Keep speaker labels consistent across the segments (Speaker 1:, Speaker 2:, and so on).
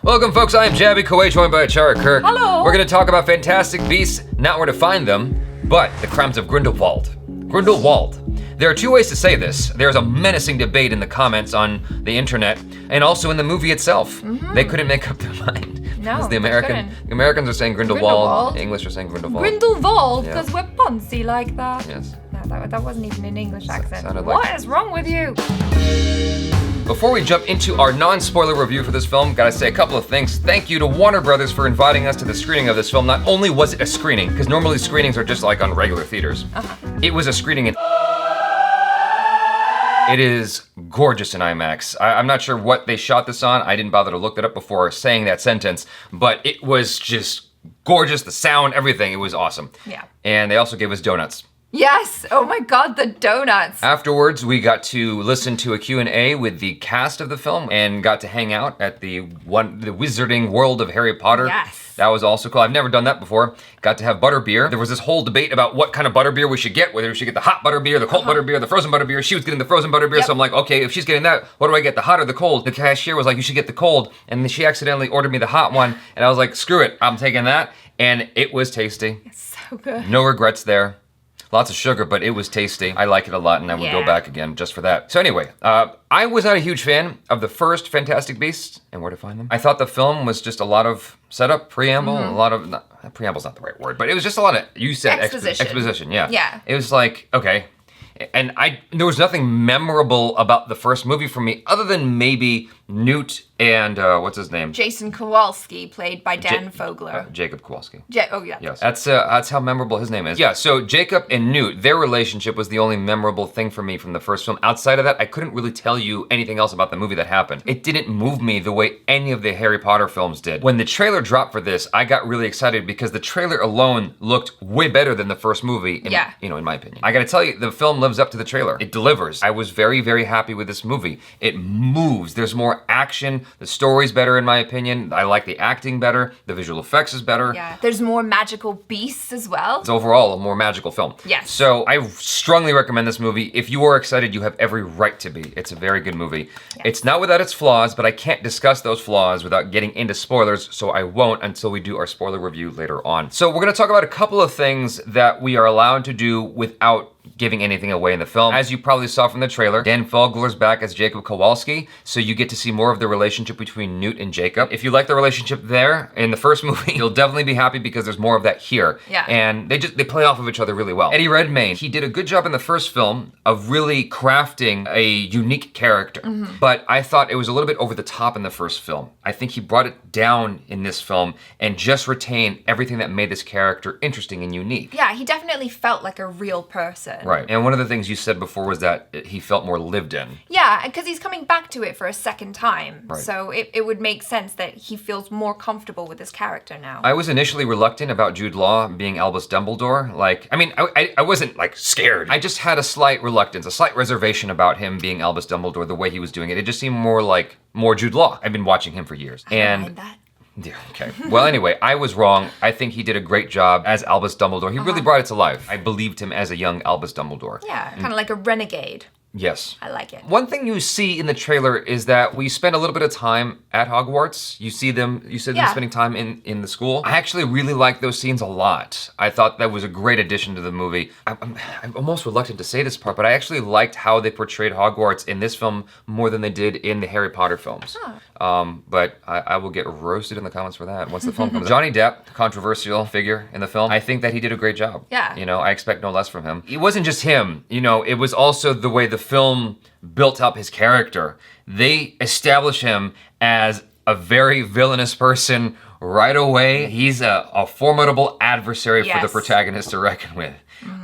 Speaker 1: Welcome, folks. I am Jaby, Koay, joined by Achara, Kirk.
Speaker 2: Hello.
Speaker 1: We're going to talk about fantastic beasts, not where to find them, but the crimes of Grindelwald. Grindelwald. There are two ways to say this. There's a menacing debate in the comments on the internet, and also in the movie itself. They couldn't make up their mind.
Speaker 2: No,
Speaker 1: the Americans are saying Grindelwald. The English are saying Grindelwald.
Speaker 2: Grindelwald,
Speaker 1: Yeah.
Speaker 2: because we're poncy like that.
Speaker 1: Yes.
Speaker 2: No, that wasn't even an English accent.
Speaker 1: sounded like-
Speaker 2: What is wrong with you?
Speaker 1: Before we jump into our non-spoiler review for this film, gotta say a couple of things. Thank you to Warner Brothers for inviting us to the screening of this film. Not only was it a screening, because normally screenings are just like on regular theaters. It was a screening in It is gorgeous in IMAX. I'm not sure what they shot this on. I didn't bother to look that up before saying that sentence, but it was just gorgeous. The sound, everything, it was awesome.
Speaker 2: Yeah.
Speaker 1: And they also gave us donuts.
Speaker 2: Yes, oh my God, the donuts.
Speaker 1: Afterwards, we got to listen to a Q&A with the cast of the film and got to hang out at the wizarding world of Harry Potter.
Speaker 2: Yes.
Speaker 1: That was also cool. I've never done that before. Got to have butterbeer. There was this whole debate about what kind of butterbeer we should get, whether we should get the hot butterbeer, the cold butterbeer, the frozen butterbeer. She was getting the frozen butterbeer, so I'm like, okay, if she's getting that, what do I get, the hot or the cold? The cashier was like, you should get the cold, and then she accidentally ordered me the hot one, and I was like, screw it, I'm taking that, and it was tasty.
Speaker 2: It's so good.
Speaker 1: No regrets there. Lots of sugar, but it was tasty. I like it a lot, and I would go back again just for that. So anyway, I was not a huge fan of the first Fantastic Beasts and Where to Find Them. I thought the film was just a lot of setup, preamble, a lot of, preamble's not the right word, but it was just a lot of, you said exposition, yeah.
Speaker 2: Yeah.
Speaker 1: It was like, okay. And there was nothing memorable about the first movie for me, other than maybe Newt and, what's his name?
Speaker 2: Jason Kowalski, played by Dan Fogler.
Speaker 1: Jacob Kowalski.
Speaker 2: Oh yeah.
Speaker 1: Yes, that's how memorable his name is. Yeah, so Jacob and Newt, their relationship was the only memorable thing for me from the first film. Outside of that, I couldn't really tell you anything else about the movie that happened. It didn't move me the way any of the Harry Potter films did. When the trailer dropped for this, I got really excited because the trailer alone looked way better than the first movie, in my opinion. I gotta tell you, the film lives up to the trailer. It delivers. I was very, very happy with this movie. It moves. There's more action. The story's better in my opinion. I like the acting better. The visual effects is better.
Speaker 2: Yeah. There's more magical beasts as well.
Speaker 1: It's overall a more magical film.
Speaker 2: Yes.
Speaker 1: So I strongly recommend this movie. If you are excited, you have every right to be. It's a very good movie. Yes. It's not without its flaws, but I can't discuss those flaws without getting into spoilers, so I won't until we do our spoiler review later on. So we're gonna talk about a couple of things that we are allowed to do without giving anything away in the film. As you probably saw from the trailer, Dan Fogler's back as Jacob Kowalski, so you get to see more of the relationship between Newt and Jacob. If you like the relationship there in the first movie, you'll definitely be happy because there's more of that here.
Speaker 2: Yeah.
Speaker 1: And they play off of each other really well. Eddie Redmayne, he did a good job in the first film of really crafting a unique character, but I thought it was a little bit over the top in the first film. I think he brought it down in this film and just retained everything that made this character interesting and unique.
Speaker 2: Yeah, he definitely felt like a real person.
Speaker 1: Right, and one of the things you said before was that he felt more lived in.
Speaker 2: Yeah, because he's coming back to it for a second time.
Speaker 1: Right.
Speaker 2: So it would make sense that he feels more comfortable with his character now.
Speaker 1: I was initially reluctant about Jude Law being Albus Dumbledore. I wasn't like scared. I just had a slight reluctance, a slight reservation about him being Albus Dumbledore, the way he was doing it. It just seemed more Jude Law. I've been watching him for years.
Speaker 2: I don't mind that.
Speaker 1: Yeah, okay. Well, anyway, I was wrong. I think he did a great job as Albus Dumbledore. He really brought it to life. I believed him as a young Albus Dumbledore.
Speaker 2: Yeah, kind of like a renegade.
Speaker 1: Yes.
Speaker 2: I like it.
Speaker 1: One thing you see in the trailer is that we spend a little bit of time at Hogwarts. You said them spending time in the school. I actually really like those scenes a lot. I thought that was a great addition to the movie. I'm almost reluctant to say this part, but I actually liked how they portrayed Hogwarts in this film more than they did in the Harry Potter films. But I will get roasted in the comments for that once the film comes out. Johnny Depp, controversial figure in the film. I think that he did a great job.
Speaker 2: Yeah.
Speaker 1: I expect no less from him. It wasn't just him, it was also the way the film built up his character. They establish him as a very villainous person right away. He's a formidable adversary for the protagonist to reckon with.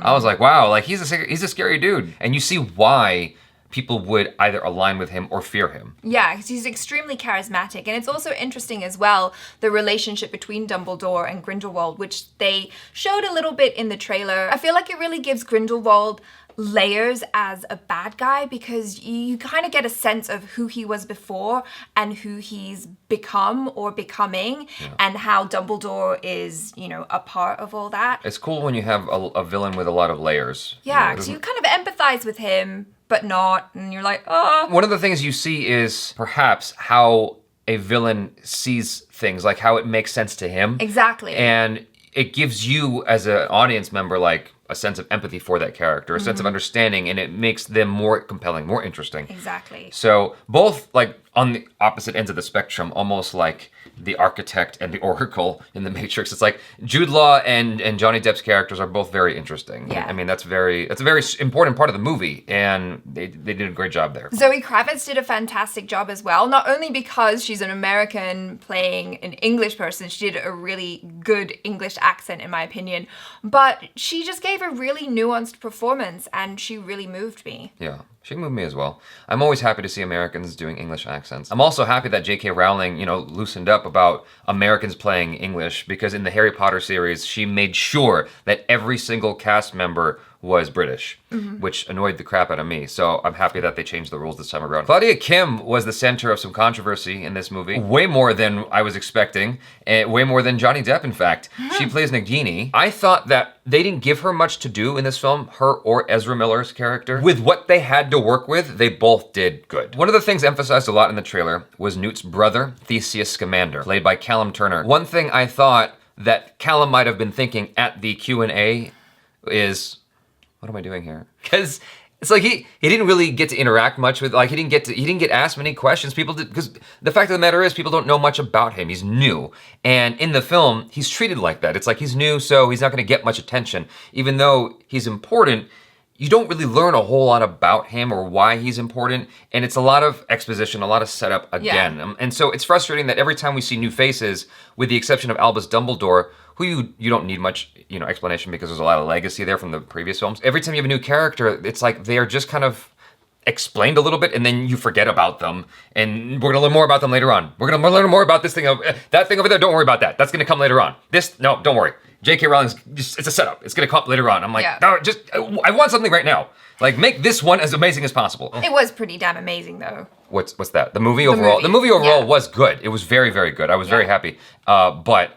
Speaker 1: I was like, wow, he's a scary dude. And you see why people would either align with him or fear him.
Speaker 2: Yeah, because he's extremely charismatic. And it's also interesting as well, the relationship between Dumbledore and Grindelwald, which they showed a little bit in the trailer. I feel like it really gives Grindelwald layers as a bad guy, because you kind of get a sense of who he was before and who he's become or becoming, and how Dumbledore is, a part of all that.
Speaker 1: It's cool when you have a villain with a lot of layers.
Speaker 2: Yeah, because you kind of empathize with him, but not, and you're like, oh.
Speaker 1: One of the things you see is perhaps how a villain sees things, like how it makes sense to him.
Speaker 2: Exactly.
Speaker 1: And it gives you, as an audience member, like a sense of empathy for that character, a sense of understanding, and it makes them more compelling, more interesting.
Speaker 2: Exactly.
Speaker 1: So both like on the opposite ends of the spectrum, almost like the architect and the oracle in the Matrix. It's like Jude Law and Johnny Depp's characters are both very interesting.
Speaker 2: Yeah.
Speaker 1: I mean, that's a very important part of the movie, and they did a great job there.
Speaker 2: Zoe Kravitz did a fantastic job as well, not only because she's an American playing an English person, she did a really good English accent in my opinion, but she just gave a really nuanced performance and she really moved me.
Speaker 1: Yeah. She moved me as well. I'm always happy to see Americans doing English accents. I'm also happy that J.K. Rowling, loosened up about Americans playing English, because in the Harry Potter series, she made sure that every single cast member was British, which annoyed the crap out of me. So I'm happy that they changed the rules this time around. Claudia Kim was the center of some controversy in this movie. Way more than I was expecting. Way more than Johnny Depp, in fact. She plays Nagini. I thought that they didn't give her much to do in this film, her or Ezra Miller's character. With what they had to work with, they both did good. One of the things emphasized a lot in the trailer was Newt's brother, Theseus Scamander, played by Callum Turner. One thing I thought that Callum might have been thinking at the Q&A is, what am I doing here? Because it's like he didn't really get to interact much with, like, he didn't get asked many questions. People did, because the fact of the matter is people don't know much about him. He's new. And in the film, he's treated like that. It's like he's new, so he's not gonna get much attention. Even though he's important, you don't really learn a whole lot about him or why he's important. And it's a lot of exposition, a lot of setup again.
Speaker 2: Yeah.
Speaker 1: And so it's frustrating that every time we see new faces, with the exception of Albus Dumbledore, who you don't need much, explanation, because there's a lot of legacy there from the previous films. Every time you have a new character, it's like they are just kind of explained a little bit, and then you forget about them, and we're gonna learn more about them later on. We're gonna learn more about this thing, that thing over there, don't worry about that. That's gonna come later on. No, don't worry. J.K. Rowling's it's a setup. It's gonna come up later on. I'm like, no, I want something right now. Like, make this one as amazing as possible.
Speaker 2: It was pretty damn amazing though.
Speaker 1: What's that? The movie overall? The movie overall was good. It was very, very good. I was very happy. But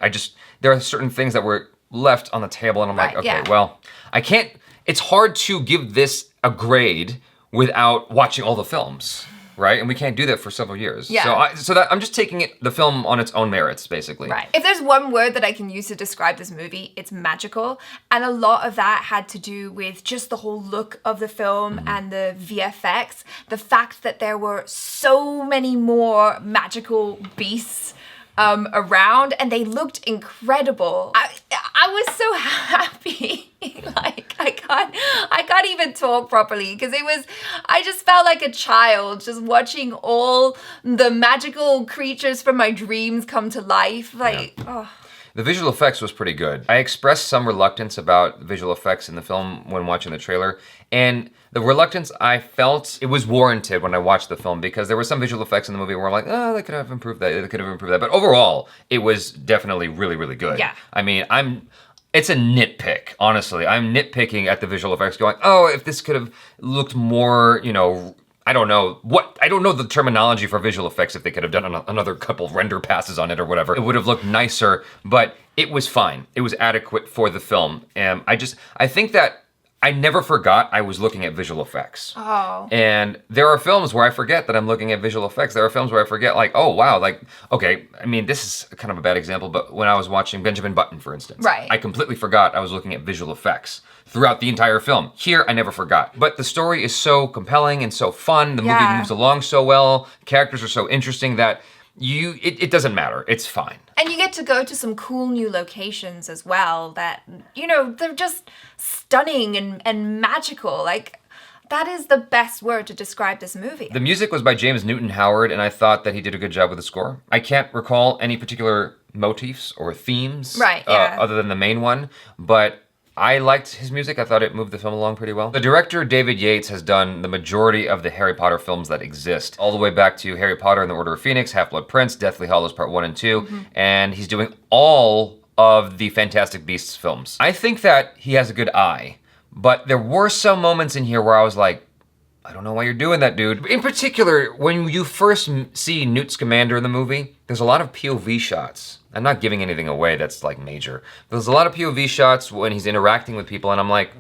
Speaker 1: there are certain things that were left on the table, and I'm like, okay, well, I can't, it's hard to give this a grade without watching all the films, right? And we can't do that for several years.
Speaker 2: Yeah.
Speaker 1: So I'm just taking the film on its own merits, basically.
Speaker 2: Right. If there's one word that I can use to describe this movie, it's magical. And a lot of that had to do with just the whole look of the film and the VFX. The fact that there were so many more magical beasts around, and they looked incredible. I was so happy. Like, I can't even talk properly, because I just felt like a child just watching all the magical creatures from my dreams come to life.
Speaker 1: The visual effects was pretty good. I expressed some reluctance about visual effects in the film when watching the trailer, and the reluctance I felt, it was warranted when I watched the film, because there were some visual effects in the movie where I'm like, oh, they could have improved that, they could have improved that. But overall, it was definitely really, really good.
Speaker 2: Yeah.
Speaker 1: I mean, it's a nitpick, honestly. I'm nitpicking at the visual effects going, oh, if this could have looked more, I don't know the terminology for visual effects, if they could have done another couple render passes on it or whatever. It would have looked nicer, but it was fine. It was adequate for the film. And I think that I never forgot I was looking at visual effects.
Speaker 2: Oh.
Speaker 1: And there are films where I forget that I'm looking at visual effects. There are films where I forget, like, oh, wow, like, okay, I mean, this is kind of a bad example, but when I was watching Benjamin Button, for instance,
Speaker 2: right,
Speaker 1: I completely forgot I was looking at visual effects throughout the entire film. Here, I never forgot. But the story is so compelling and so fun. The movie moves along so well. Characters are so interesting that it doesn't matter. It's fine.
Speaker 2: And you get to go to some cool new locations as well that, they're just stunning and magical. Like, that is the best word to describe this movie.
Speaker 1: The music was by James Newton Howard, and I thought that he did a good job with the score. I can't recall any particular motifs or themes other than the main one, but I liked his music. I thought it moved the film along pretty well. The director, David Yates, has done the majority of the Harry Potter films that exist, all the way back to Harry Potter and the Order of Phoenix, Half-Blood Prince, Deathly Hallows Part 1 and 2, and he's doing all of the Fantastic Beasts films. I think that he has a good eye, but there were some moments in here where I was like, I don't know why you're doing that, dude. In particular, when you first see Newt Scamander in the movie, there's a lot of POV shots. I'm not giving anything away that's like major. There's a lot of POV shots when he's interacting with people, and I'm like,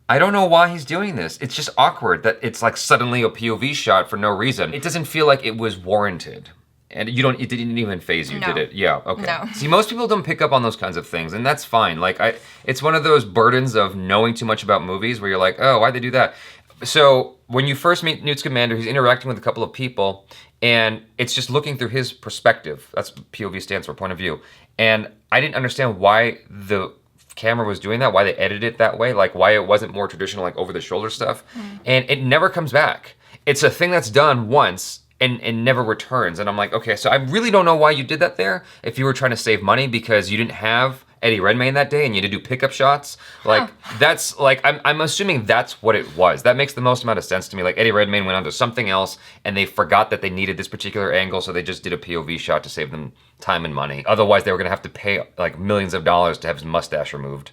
Speaker 1: I don't know why he's doing this. It's just awkward that it's like suddenly a POV shot for no reason. It doesn't feel like it was warranted. And it didn't even phase you,
Speaker 2: No.
Speaker 1: did it? Yeah, okay.
Speaker 2: No.
Speaker 1: See, most people don't pick up on those kinds of things, and that's fine. Like, it's one of those burdens of knowing too much about movies where you're like, oh, why'd they do that? So, when you first meet Newt Scamander, he's interacting with a couple of people, and it's just looking through his perspective. That's what POV stands for, point of view. And I didn't understand why the camera was doing that, why they edited it that way, like why it wasn't more traditional, like over-the-shoulder stuff. And it never comes back. It's a thing that's done once, and never returns. And I'm like, okay, so I really don't know why you did that there. If you were trying to save money because you didn't have Eddie Redmayne that day and you had to do pickup shots, like that's like, I'm assuming that's what it was. That makes the most amount of sense to me. Like Eddie Redmayne went on to something else and they forgot that they needed this particular angle, so they just did a POV shot to save them time and money. Otherwise they were gonna have to pay like millions of dollars to have his mustache removed.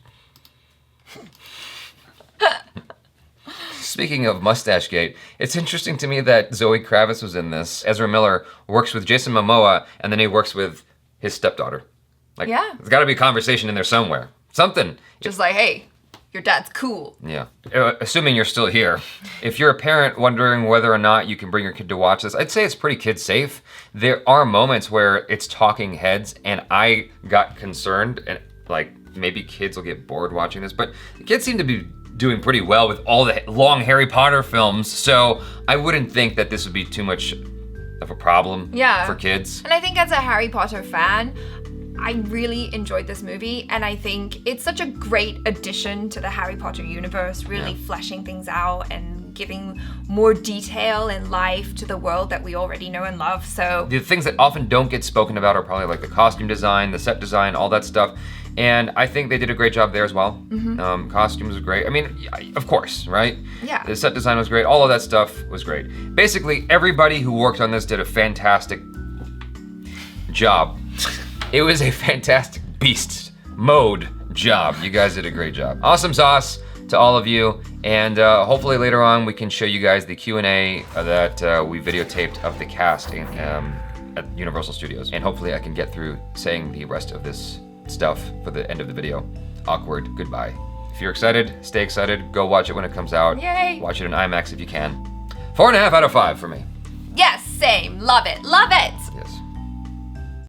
Speaker 1: Speaking of Mustache Gate, it's interesting to me that Zoe Kravitz was in this. Ezra Miller works with Jason Momoa, and then he works with his stepdaughter. Like,
Speaker 2: Yeah.
Speaker 1: There's gotta be a conversation in there somewhere. Something.
Speaker 2: Just like, hey, your dad's cool.
Speaker 1: Yeah. Assuming you're still here, if you're a parent wondering whether or not you can bring your kid to watch this, I'd say it's pretty kid safe. There are moments where it's talking heads, and I got concerned, and like, maybe kids will get bored watching this, but the kids seem to be doing pretty well with all the long Harry Potter films, so I wouldn't think that this would be too much of a problem for kids.
Speaker 2: And I think as a Harry Potter fan, I really enjoyed this movie, and I think it's such a great addition to the Harry Potter universe, really fleshing things out and giving more detail and life to the world that we already know and love. So
Speaker 1: the things that often don't get spoken about are probably like the costume design, the set design, all that stuff. And I think they did a great job there as well. Costumes were great. I mean, of course, right?
Speaker 2: Yeah.
Speaker 1: The set design was great. All of that stuff was great. Basically, everybody who worked on this did a fantastic job. It was a fantastic beast mode job. You guys did a great job. Awesome sauce to all of you. And hopefully later on we can show you guys the Q&A that we videotaped of the cast at Universal Studios. And hopefully I can get through saying the rest of this stuff for the end of the video. Awkward goodbye. If you're excited, stay excited. Go watch it when it comes out.
Speaker 2: Yay.
Speaker 1: Watch it in IMAX if you can. 4.5 out of 5 for me.
Speaker 2: yes, same. Love it. Love it.